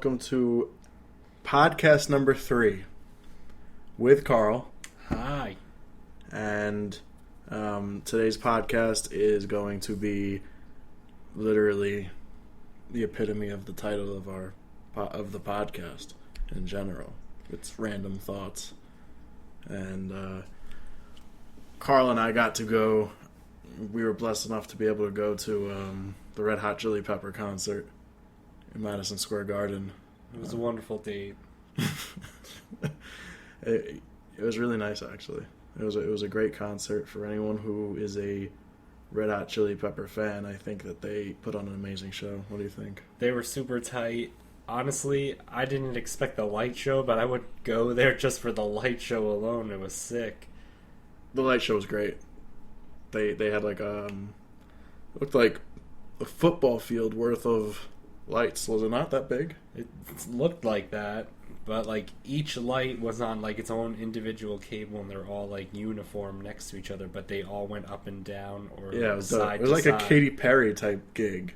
welcome to podcast number 3 with Carl. Hi. And today's podcast is going to be literally the epitome of the title of the podcast in general. It's random thoughts. And Carl and I got to go. We were blessed enough to be able to go to the Red Hot Chili Pepper concert in Madison Square Garden. It was a wonderful date. It was really nice, actually. It was a great concert. For anyone who is a Red Hot Chili Pepper fan, I think that they put on an amazing show. What do you think? They were super tight. Honestly, I didn't expect the light show, but I would go there just for the light show alone. It was sick. The light show was great. They had like it looked like a football field worth of lights. Was it not that big? It looked like that, but like each light was on like its own individual cable, and they're all like uniform next to each other, but they all went up and down or yeah, it was side dope. It was like side. a Katy Perry type gig.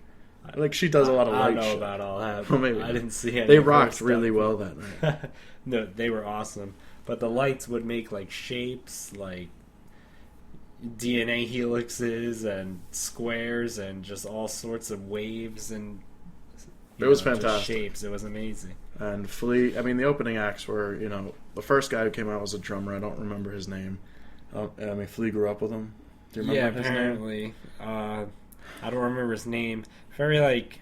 Like she does a lot of light. I don't know show. about all that. Well, maybe I didn't see any. They of her rocked stuff. really well that night. No, they were awesome. But the lights would make like shapes, like DNA helixes and squares and just all sorts of waves and It was just fantastic. shapes. It was amazing. And Flea, I mean, the opening acts were, the first guy who came out was a drummer. I don't remember his name. Flea grew up with him. Do you remember his name? Apparently. I don't remember his name. Very like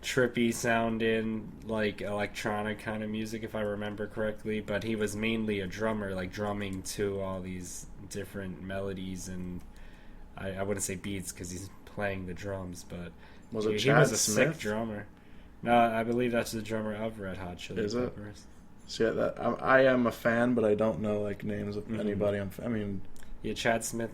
trippy sounding, like electronic kind of music, if I remember correctly. But he was mainly a drummer, like drumming to all these different melodies and I wouldn't say beats because he's playing the drums, but Was it he Chad was a Smith? sick drummer. No, I believe that's the drummer of Red Hot Chili Is it? Peppers. So yeah, I am a fan, but I don't know like names of anybody. Yeah, Chad Smith.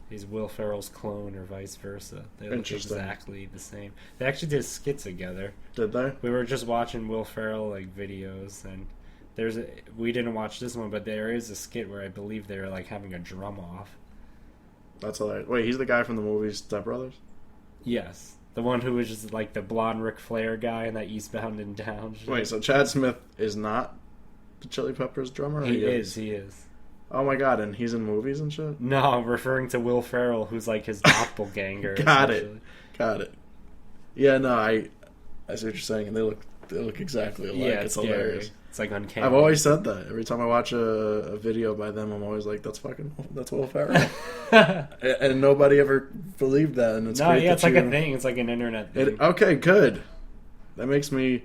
He's Will Ferrell's clone, or vice versa. They look Interesting. exactly the same. They actually did a skit together. Did they? We were just watching Will Ferrell like videos, and we didn't watch this one, but there is a skit where I believe they were like having a drum off. That's hilarious. Wait, he's the guy from the movie Step Brothers? Yes, the one who was just like the blonde Ric Flair guy in that Eastbound and Down shit. Wait, so Chad Smith is not the Chili Peppers drummer? Or He is. Oh my god, and he's in movies and shit? No, I'm referring to Will Ferrell, who's like his doppelganger. Got essentially. it. Yeah, no, I see what you're saying, and they look exactly alike. Yeah, it's scary. hilarious. It's like uncanny. I've always said that. Every time I watch a video by them, I'm always like, that's Will Ferrell. And nobody ever believed that, and it's great it's that like a thing. It's like an internet thing. Okay, good. That makes me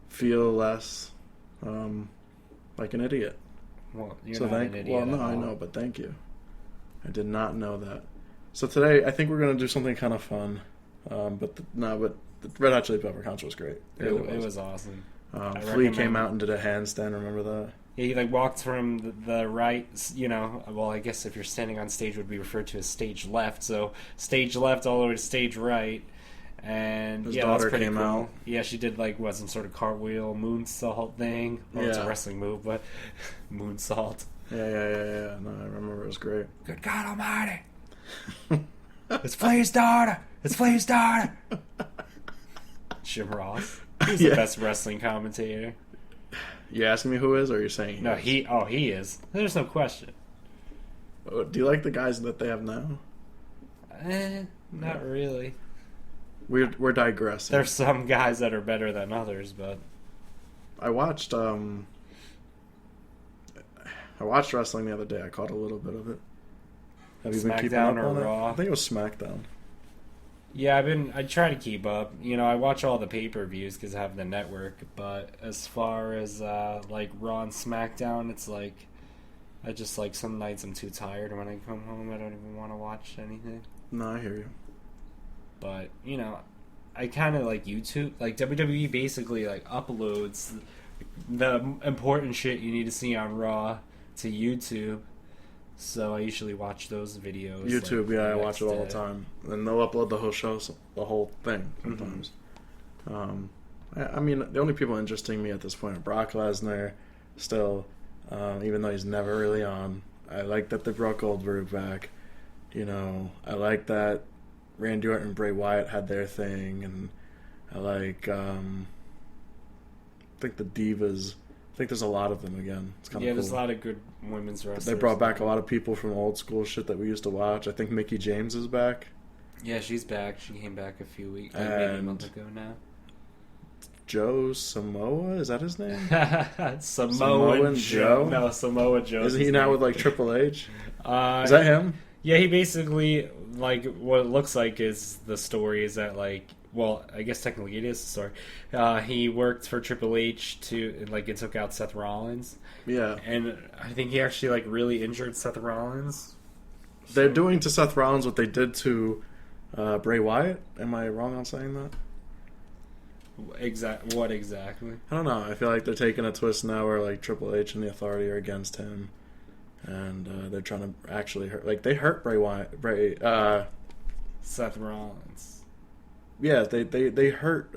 feel less like an idiot. Well, you're not an idiot. Well, no, I know, but thank you. I did not know that. So today, I think we're going to do something kind of fun. But the Red Hot Chili Pepper concert was great. It was awesome. Flea came out and did a handstand. Remember that? Yeah, he like walked from the right. Well, I guess if you're standing on stage, would be referred to as stage left. So stage left all the way to stage right. And His yeah, daughter that's pretty came cool. out. Yeah, she did like some sort of cartwheel moonsault thing. Well, it's a Yeah. wrestling move, but moonsault. Yeah. No, I remember it was great. Good God Almighty! It's Flea's daughter. It's Flea's daughter. Jim Ross. He's the best wrestling commentator. You asking me who is, or are you saying No, is? he is. There's no question. Oh, do you like the guys that they have now? Not really. We're digressing. There's some guys that are better than others, but I watched wrestling the other day. I caught a little bit of it. Have you been keeping up SmackDown or on it? Raw? I think it was SmackDown. yeah, I try to keep up. I watch all the pay-per-views because I have the network, but as far as like Raw and SmackDown, it's like I just like some nights I'm too tired, and when I come home I don't even want to watch anything. No, I hear you. But I kind of like YouTube. Like WWE basically like uploads the important shit you need to see on Raw to YouTube. So I usually watch those videos. YouTube, like, I watch it all the day. time. And they'll upload the whole show, the whole thing sometimes. I mean, the only people interesting me at this point are Brock Lesnar, still, even though he's never really on. I like that they brought Goldberg back. I like that Randy Orton and Bray Wyatt had their thing, and I like think the Divas. I think there's a lot of them again. It's kind of cool. There's a lot of good women's wrestlers. They brought back a lot of people from old school shit that we used to watch. I think Mickie James is back. Yeah, she's back. She came back a few weeks, maybe a month ago now. Joe Samoa, is that his name? Samoan Joe? No, Samoa Joe. Isn't he now with like Triple H? Is that him? Yeah, he basically, like, what it looks like is the story is that, like, well, I guess technically it is the story. He worked for Triple H to, like, it took out Seth Rollins. Yeah. And I think he actually, like, really injured Seth Rollins. They're doing to Seth Rollins what they did to Bray Wyatt. Am I wrong on saying that? What exactly? I don't know. I feel like they're taking a twist now where, like, Triple H and the Authority are against him. And they're trying to actually hurt... Like, they hurt Seth Rollins. Yeah, they hurt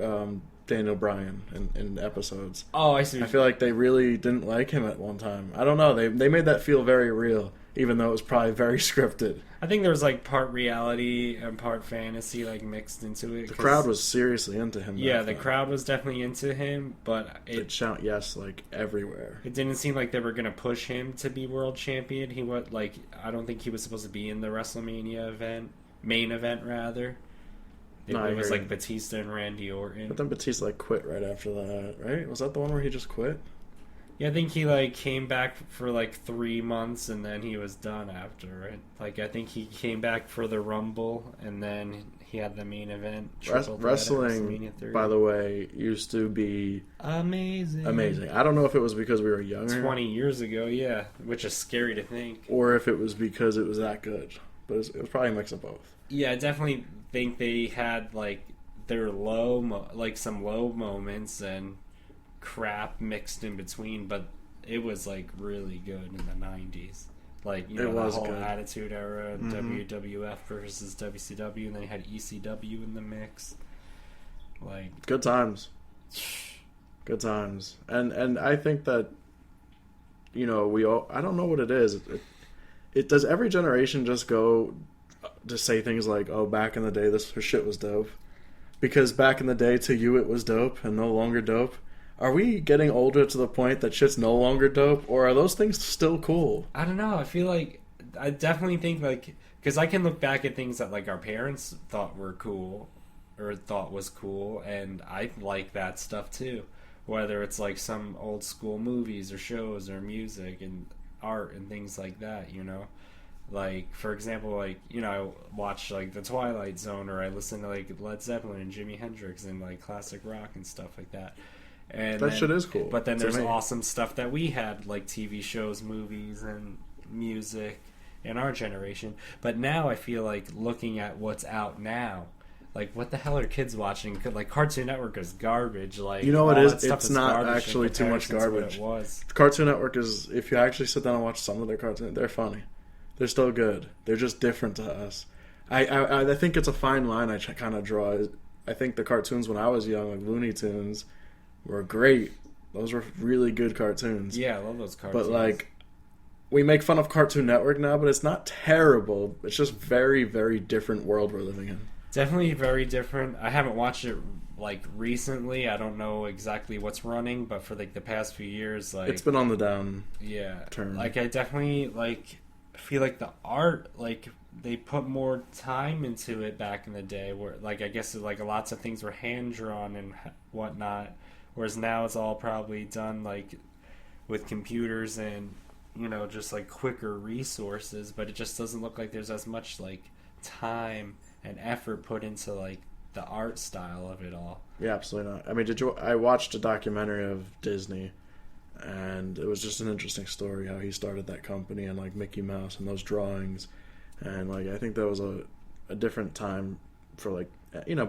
Daniel Bryan in episodes. Oh, I see. I feel like they really didn't like him at one time. I don't know. They made that feel very real, even though it was probably very scripted. I think there was, like, part reality and part fantasy, like, mixed into it. The crowd was seriously into him. Yeah, the crowd was definitely into him, but they'd shout yes, like, everywhere. It didn't seem like they were going to push him to be world champion. He was, like, I don't think he was supposed to be in the WrestleMania main event, rather. It was like Batista and Randy Orton. But then Batista, like, quit right after that, right? Was that the one where he just quit? Yeah, I think he, like, came back for, like, 3 months, and then he was done after, right? Like, I think he came back for the Rumble, and then he had the main event. Wrestling, by the way, used to be... Amazing. I don't know if it was because we were younger. 20 years ago, yeah, which is scary to think. Or if it was because it was that good. But it was probably a mix of both. Yeah, I definitely think they had, like, their some low moments and crap mixed in between, but it was, like, really good in the 90s. Like, you know, the whole Attitude Era, WWF versus WCW, and then you had ECW in the mix. Like, good times. Good times. And I think that, you know, I don't know what it is. It does every generation just go to say things like, oh, back in the day this shit was dope? Because back in the day to you it was dope and no longer dope. Are we getting older to the point that shit's no longer dope, or are those things still cool? I don't know. I feel like I definitely think, like, because I can look back at things that, like, our parents thought were cool or thought was cool, and I like that stuff too. Whether it's, like, some old school movies or shows or music and art and things like that, you know. Like, for example, like, you know, I watch, like, The Twilight Zone, or I listen to, like, Led Zeppelin and Jimi Hendrix and, like, classic rock and stuff like that. And that shit is cool. But then there's awesome stuff that we had, like TV shows, movies, and music in our generation. But now I feel like looking at what's out now, like, what the hell are kids watching? Like, Cartoon Network is garbage. Like, you know what it is? It's not actually too much garbage. It was. Cartoon Network is, if you actually sit down and watch some of their cartoons, they're funny. They're still good. They're just different to us. I think it's a fine line I kind of draw. I think the cartoons when I was young, like Looney Tunes, were great. Those were really good cartoons. Yeah, I love those cartoons. But, like, we make fun of Cartoon Network now, but it's not terrible. It's just very, very different world we're living in. Definitely very different. I haven't watched it, like, recently. I don't know exactly what's running, but for, like, the past few years, like... It's been on the down turn. Like, I definitely, like, feel like the art, like, they put more time into it back in the day, where, like, I guess, like, lots of things were hand-drawn and whatnot. Whereas now it's all probably done, like, with computers and, you know, just, like, quicker resources. But it just doesn't look like there's as much, like, time and effort put into, like, the art style of it all. Yeah, absolutely not. I mean, I watched a documentary of Disney, and it was just an interesting story how he started that company and, like, Mickey Mouse and those drawings. And, like, I think that was a different time for, like, you know,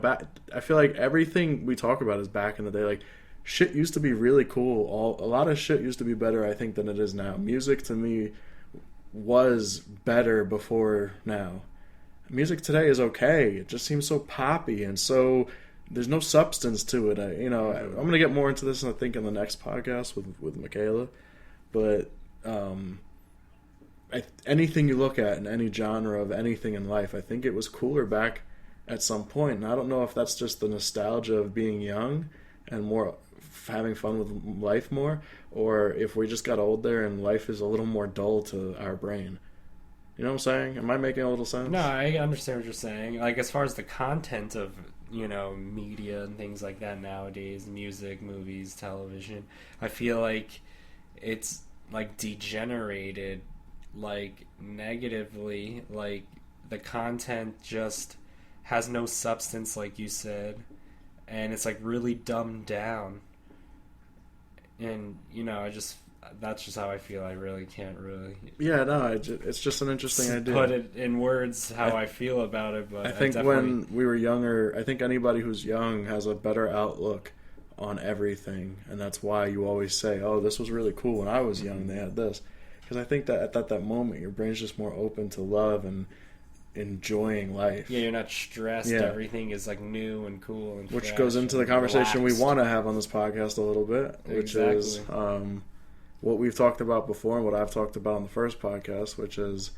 I feel like everything we talk about is back in the day. Like, shit used to be really cool. A lot of shit used to be better, I think, than it is now. Music, to me, was better before now. Music today is okay. It just seems so poppy and so... There's no substance to it. I'm going to get more into this, I think, in the next podcast with Michaela. But anything you look at in any genre of anything in life, I think it was cooler back at some point. And I don't know if that's just the nostalgia of being young and more having fun with life more, or if we just got older and life is a little more dull to our brain. You know what I'm saying? Am I making a little sense? No, I understand what you're saying. Like, as far as the content of, media and things like that nowadays, music, movies, television, I feel like it's, like, degenerated, like, negatively. Like, the content just has no substance, like you said, and it's, like, really dumbed down. And, that's just how I feel. I really can't really. Yeah, no, it's just an interesting idea. Put it in words how I feel about it, but I think when we were younger, I think anybody who's young has a better outlook on everything, and that's why you always say, "Oh, this was really cool when I was young. They had this," because I think that at that moment, your brain's just more open to love and enjoying life. Yeah, you're not stressed. Yeah. Everything is like new and cool and which goes into the conversation we want to have on this podcast a little bit, which is what we've talked about before and what I've talked about on the first podcast, which is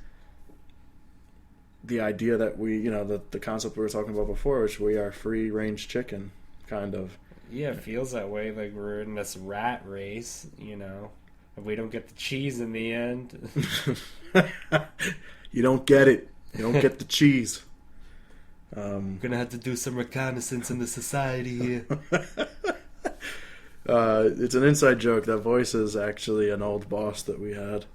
the idea that we, the concept we were talking about before, which we are free-range chicken, kind of. Yeah, it feels that way, like we're in this rat race, if we don't get the cheese in the end. You don't get it. You don't get the cheese. Gonna have to do some reconnaissance in the society here. It's an inside joke. That voice is actually an old boss that we had.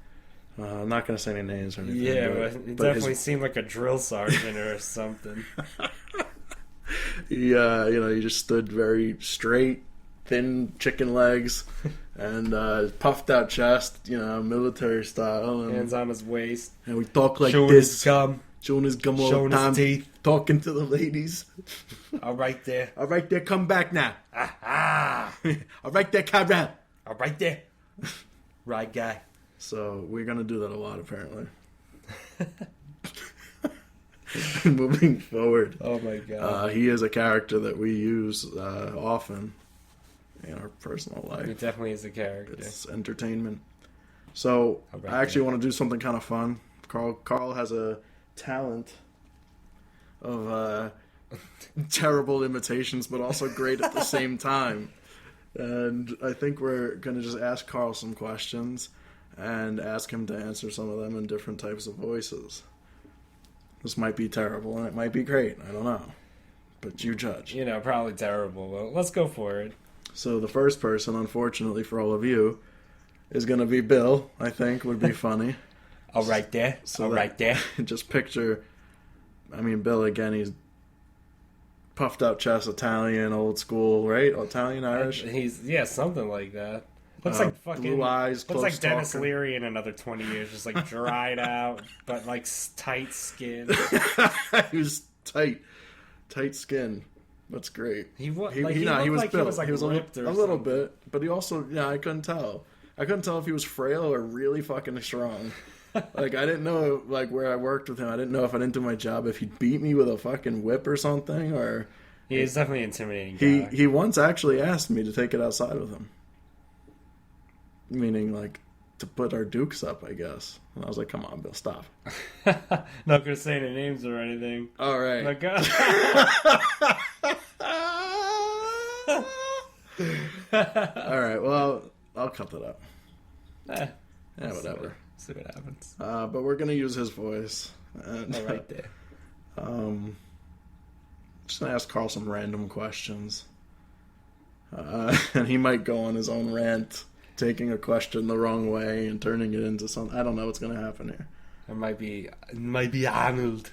I'm not going to say any names or anything. Yeah, but it definitely seemed like a drill sergeant or something. He just stood very straight, thin chicken legs, and puffed out chest, military style. And, hands on his waist. And we talk like showing this. His gum. Showing his gum all the time. His teeth. Talking to the ladies. All right there. All right there, come back now. All right there, Cabra. All right there. Right guy. So we're going to do that a lot, apparently. Moving forward. Oh my god. He is a character that we use often in our personal life. It definitely is a character. It's entertainment. So I actually want to do something kind of fun. Carl has a talent of terrible imitations, but also great at the same time. And I think we're going to just ask Carl some questions and ask him to answer some of them in different types of voices. This might be terrible and it might be great. I don't know. But you judge. Probably terrible. Well, let's go for it. So the first person, unfortunately for all of you, is going to be Bill, I think, would be funny. All right there. So all right there. Just picture, Bill, again, he's puffed out chest, Italian, old school, right? Italian, Irish? He's, something like that. Looks like fucking blue eyes, looks like Dennis talker. Leary in another 20 years, just like dried out, but like tight skin. He was tight skin. That's great. He was built. He was like ripped a little bit, but he also, I couldn't tell. I couldn't tell if he was frail or really fucking strong. Like, I didn't know, like, where I worked with him. I didn't know if I didn't do my job, if he'd beat me with a fucking whip or something, or... He's definitely an intimidating guy. He once actually asked me to take it outside with him. Meaning, like, to put our dukes up, I guess. And I was like, come on, Bill, stop. Not gonna say any names or anything. All right. Like, all right, well, I'll cut that up. Yeah, whatever. See what happens. But we're going to use his voice. And, all right there. Just going to ask Carl some random questions. And he might go on his own rant, taking a question the wrong way and turning it into something. I don't know what's going to happen here. It might be Arnold.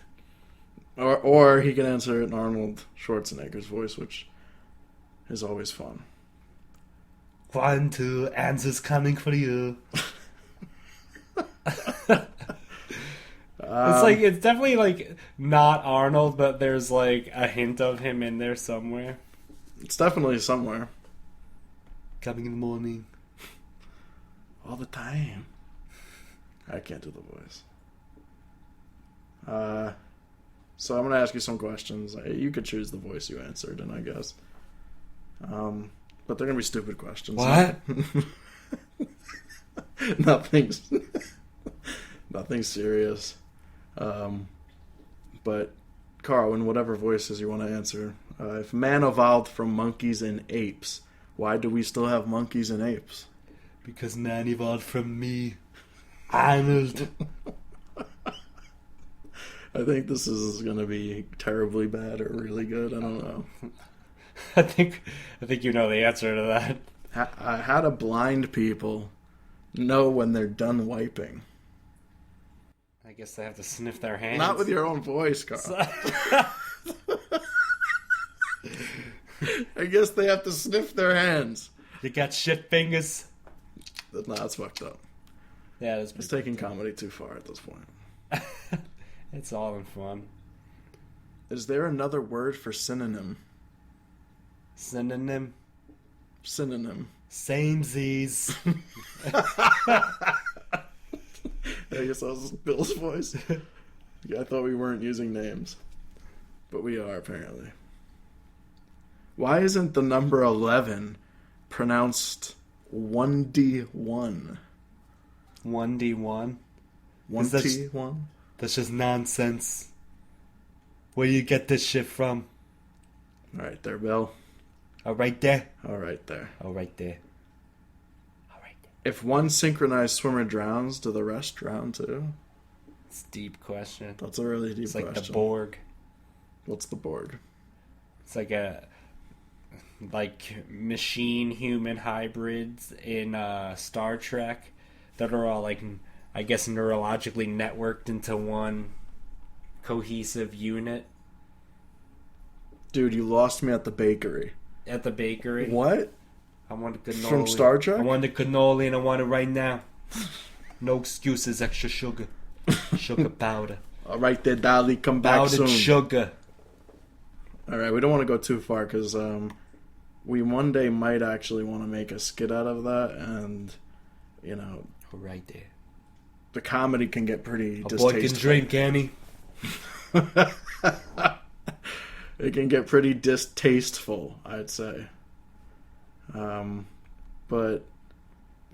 Or he can answer it in Arnold Schwarzenegger's voice, which is always fun. 1, 2, answers coming for you. It's definitely like not Arnold, but there's like a hint of him in there somewhere. It's definitely somewhere. Coming in the morning. All the time. I can't do the voice. So I'm going to ask you some questions. You could choose the voice you answered, and I guess. But they're going to be stupid questions. What? Nothing serious. But, Carl, in whatever voices you want to answer, if man evolved from monkeys and apes, Why do we still have monkeys and apes? Because man evolved from me, Arnold. I think this is going to be terribly bad or really good. I don't know. I think you know the answer to that. How do blind people know when they're done wiping? I guess they have to sniff their hands. Not with your own voice, Carl. I guess they have to sniff their hands. You got shit fingers. Nah, that's fucked up. Yeah, it's taking comedy too far at this point. It's all in fun. Is there another word for synonym? Synonym? Synonym. Samesies. I guess that was Bill's voice. Yeah, I thought we weren't using names. But we are, apparently. Why isn't the number 11 pronounced 1D1? 1D1? 1T1? That's just nonsense. Where you get this shit from? All right there, Bill. All right there. All right there. All right there. All right there. If one synchronized swimmer drowns, do the rest drown too? It's a deep question. That's a really deep question. It's like the Borg. What's the Borg? It's like machine-human hybrids in Star Trek that are all, like, I guess, neurologically networked into one cohesive unit. Dude, you lost me at the bakery. At the bakery? What? I want a cannoli. From Star Trek? I want a cannoli and I want it right now. No excuses, extra sugar. Sugar powder. All right there, Dolly, come back Powdered soon. Sugar. All right, we don't want to go too far because we one day might actually want to make a skit out of that, and, you know... Right there. The comedy can get pretty A distasteful. boy can drink, Annie. It can get pretty distasteful, I'd say. But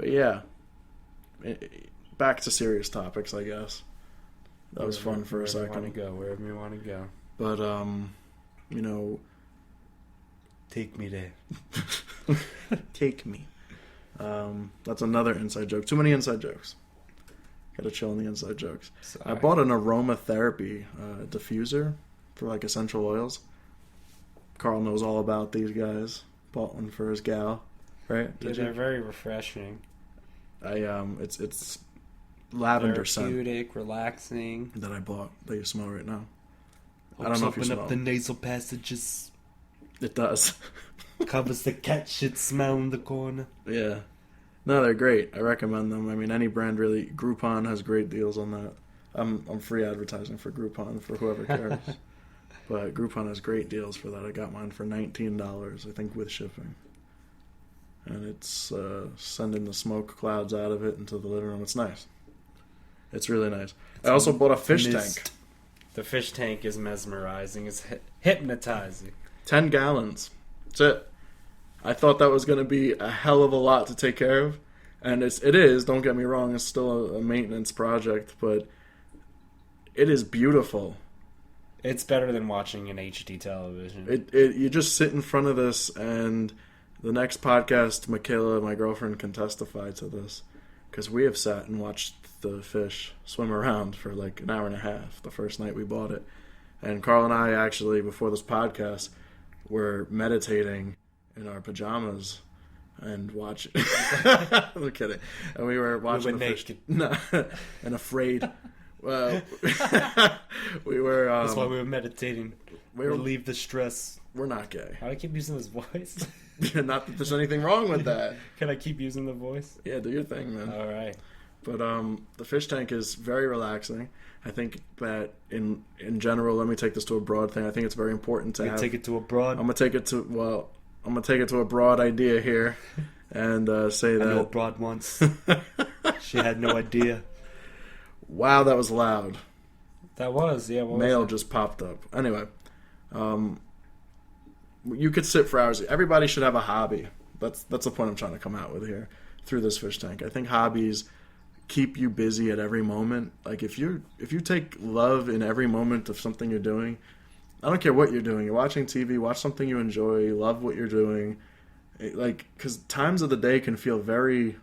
yeah. Back to serious topics, I guess. That was fun for a second. Wherever you want to go. But, you know... Take me there. Take me. That's another inside joke. Too many inside jokes. Gotta chill on the inside jokes. Sorry. I bought an aromatherapy diffuser for, like, essential oils. Carl knows all about these guys. Bought one for his gal, right? Yeah, they're very refreshing. It's lavender scent. Therapeutic, relaxing. That I bought that you smell right now. I Helps don't know if you open smell. up the nasal passages. It does. Covers the cat shit smell in the corner. Yeah. No, they're great. I recommend them. I mean, any brand really. Groupon has great deals on that. I'm free advertising for Groupon for whoever cares. But Groupon has great deals for that. I got mine for $19, I think, with shipping. And it's sending the smoke clouds out of it into the living room. It's nice. It's really nice. I also bought a fish tank. The fish tank is mesmerizing. It's hypnotizing. 10 gallons. That's it. I thought that was going to be a hell of a lot to take care of. And it is, don't get me wrong, it's still a maintenance project, but it is beautiful. It's better than watching an HD television. You just sit in front of this, and the next podcast, Michaela, my girlfriend, can testify to this. Because we have sat and watched the fish swim around for like an hour and a half the first night we bought it. And Carl and I actually, before this podcast, were meditating in our pajamas and watching. I'm kidding. And we were watching the fish. No, and afraid. Well, we were. That's why we were meditating. Relieve the stress. We're not gay. How do I keep using this voice? Not that there's anything wrong with that. Can I keep using the voice? Yeah, do your thing, man. All right. But the fish tank is very relaxing. I think that in general, let me take this to a broad thing. I think it's very important to take it to a broad. I'm gonna take it to a broad idea here, and say that I know a broad once. She had no idea. Wow, that was loud. That was, yeah. Mail just popped up. Anyway, you could sit for hours. Everybody should have a hobby. That's the point I'm trying to come out with here through this fish tank. I think hobbies keep you busy at every moment. Like if you take love in every moment of something you're doing, I don't care what you're doing. You're watching TV, watch something you enjoy, you love what you're doing. Because times of the day can feel very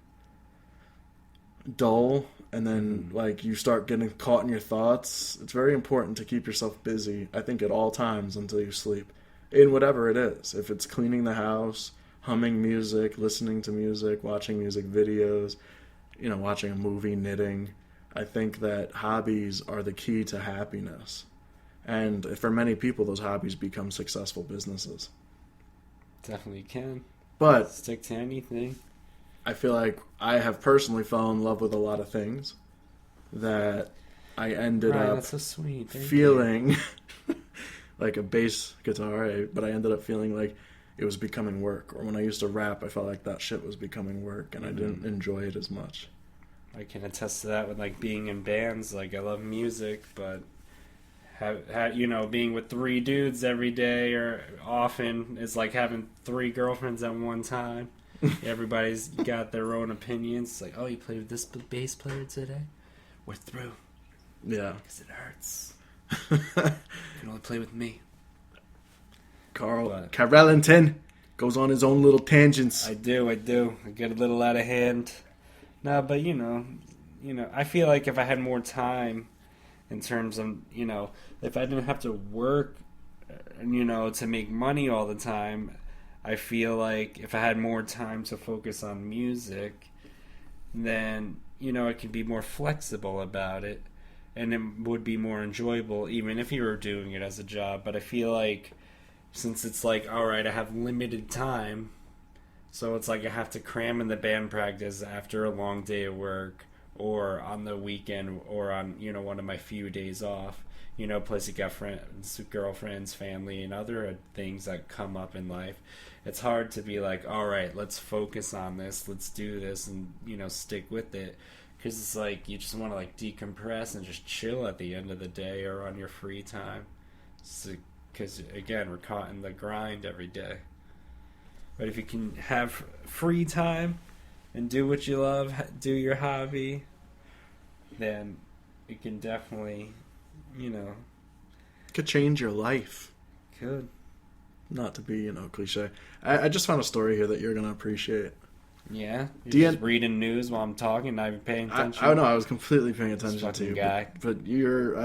dull, and then like you start getting caught in your thoughts. It's very important to keep yourself busy, I think, at all times until you sleep, in whatever it is. If it's cleaning the house, humming music, listening to music, watching music videos, watching a movie, knitting. I think that hobbies are the key to happiness. And for many people, those hobbies become successful businesses. Definitely can. But stick to anything. I feel like I have personally fallen in love with a lot of things that I ended up that's so sweet. feeling like a bass guitar, but I ended up feeling like it was becoming work. Or when I used to rap, I felt like that shit was becoming work, and I didn't enjoy it as much. I can attest to that with like being in bands. Like I love music, but being with 3 dudes every day or often is like having 3 girlfriends at one time. Everybody's got their own opinions. It's like, oh, you played with this bass player today? We're through. Yeah. Because it hurts. You can only play with me. Carellington goes on his own little tangents. I do. I get a little out of hand. No, but I feel like if I had more time in terms of, if I didn't have to work, to make money all the time, I feel like if I had more time to focus on music, then, I could be more flexible about it, and it would be more enjoyable, even if you were doing it as a job. But I feel like since it's like, all right, I have limited time, so it's like I have to cram in the band practice after a long day of work, or on the weekend, or on, one of my few days off. Plus you got friends, girlfriends, family, and other things that come up in life. It's hard to be like, all right, let's focus on this, let's do this, and, stick with it. Because it's like you just want to like decompress and just chill at the end of the day or on your free time. Because, again, we're caught in the grind every day. But if you can have free time and do what you love, do your hobby, then it can definitely, could change your life. Could. Not to be, cliche. I just found a story here that you're going to appreciate. Yeah? You're just reading news while I'm talking, not even paying attention? I know, I was completely paying attention to you. Guy. But you're,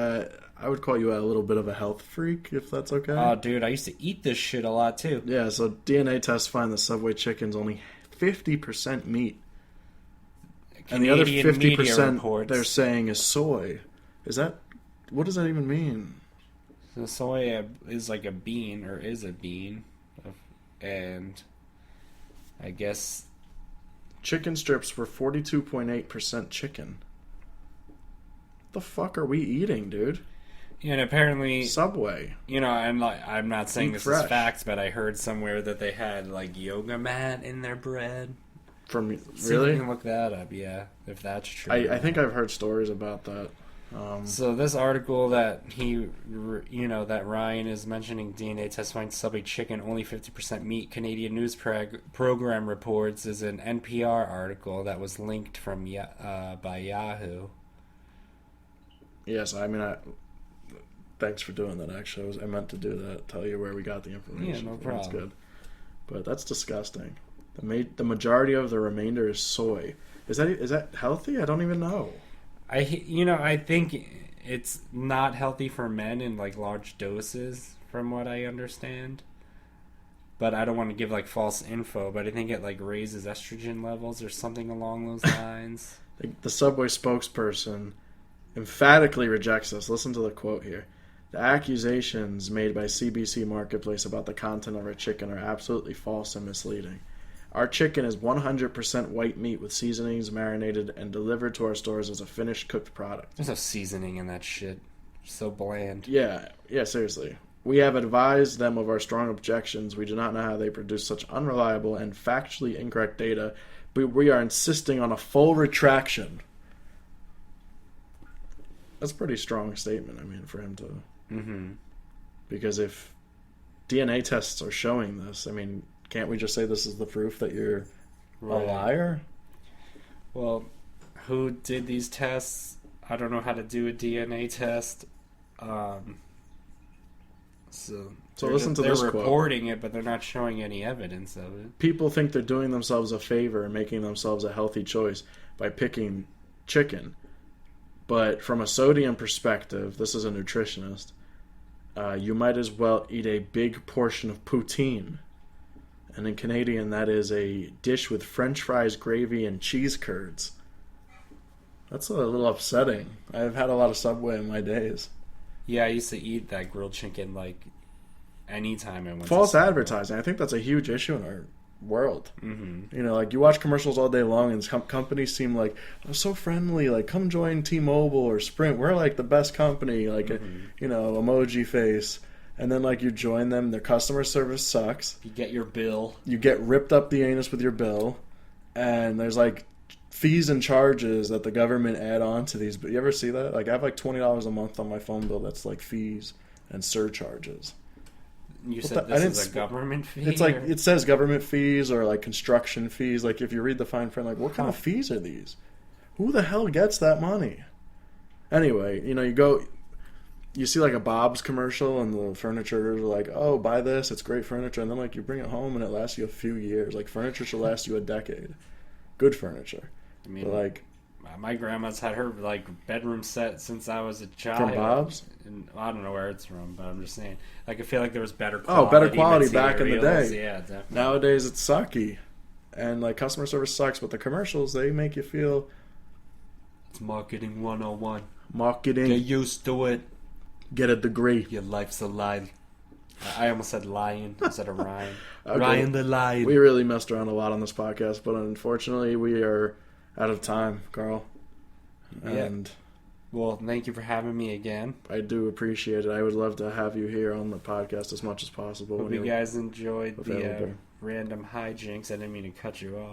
I would call you a little bit of a health freak, if that's okay. Oh, dude, I used to eat this shit a lot, too. Yeah, so DNA tests find the Subway chicken's only 50% meat. And the other 50% they're saying is soy. What does that even mean? So soy is like a bean, or is a bean, and I guess chicken strips were 42.8% chicken. What the fuck are we eating, dude? And apparently Subway. I'm not saying this is facts, but I heard somewhere that they had like yoga mat in their bread. Really? See if you can look that up, yeah, if that's true. I think I've heard stories about that. So this article that that Ryan is mentioning, DNA test finds Subway chicken only 50% meat, Canadian news program reports, is an NPR article that was linked from by Yahoo. Yes, thanks for doing that. Actually, I meant to do that. Tell you where we got the information. Yeah, no problem. That's good, but that's disgusting. The majority of the remainder is soy. Is that healthy? I don't even know. I think it's not healthy for men in like large doses, from what I understand. But I don't want to give like false info. But I think it like raises estrogen levels or something along those lines. The Subway spokesperson emphatically rejects this. Listen to the quote here. The accusations made by CBC Marketplace about the content of our chicken are absolutely false and misleading. Our chicken is 100% white meat with seasonings, marinated, and delivered to our stores as a finished cooked product. There's no seasoning in that shit. So bland. Yeah, seriously. We have advised them of our strong objections. We do not know how they produce such unreliable and factually incorrect data, but we are insisting on a full retraction. That's a pretty strong statement, for him to... Mm-hmm. Because if DNA tests are showing this, can't we just say this is the proof that you're a liar? Well, who did these tests? I don't know how to do a DNA test. So listen to this quote. They're reporting it, but they're not showing any evidence of it. People think they're doing themselves a favor and making themselves a healthy choice by picking chicken. But from a sodium perspective, this is a nutritionist, you might as well eat a big portion of poutine. And in Canadian, that is a dish with French fries, gravy, and cheese curds. That's a little upsetting. I've had a lot of Subway in my days. Yeah, I used to eat that grilled chicken like anytime I went. False advertising. I think that's a huge issue in our world. Mm-hmm. You know, like you watch commercials all day long, and companies seem like, oh, so friendly. Like, come join T-Mobile or Sprint. We're like the best company. Like, you know, emoji face. And then, like, you join them, their customer service sucks. You get your bill. You get ripped up the anus with your bill. And there's, like, fees and charges that the government add on to these. But you ever see that? Like, I have, like, $20 a month on my phone bill that's, like, fees and surcharges. You said this is a government fee? It's like, it says government fees or, like, construction fees. Like, if you read the fine print, like, what kind of fees are these? Who the hell gets that money? Anyway, you know, you see like a Bob's commercial and the furnitures are like, oh, buy this, it's great furniture. And then like you bring it home and it lasts you a few years. Like furniture should last you a decade. Good furniture. I mean, but, like, my grandma's had her like bedroom set since I was a child. From Bob's? And I don't know where it's from, but I'm just saying. Like I feel like there was better quality. Oh, better quality back in the day. Yeah, definitely. Nowadays it's sucky. And like customer service sucks, but the commercials, they make you feel... It's marketing 101. Marketing. Get used to it. Get a degree. Your life's a lie. I almost said lion instead of Ryan. Okay. Ryan the lion. We really messed around a lot on this podcast, but unfortunately we are out of time, Carl. And yeah. Well, thank you for having me again. I do appreciate it. I would love to have you here on the podcast as much as possible. Hope you guys enjoyed available. the random hijinks. I didn't mean to cut you off.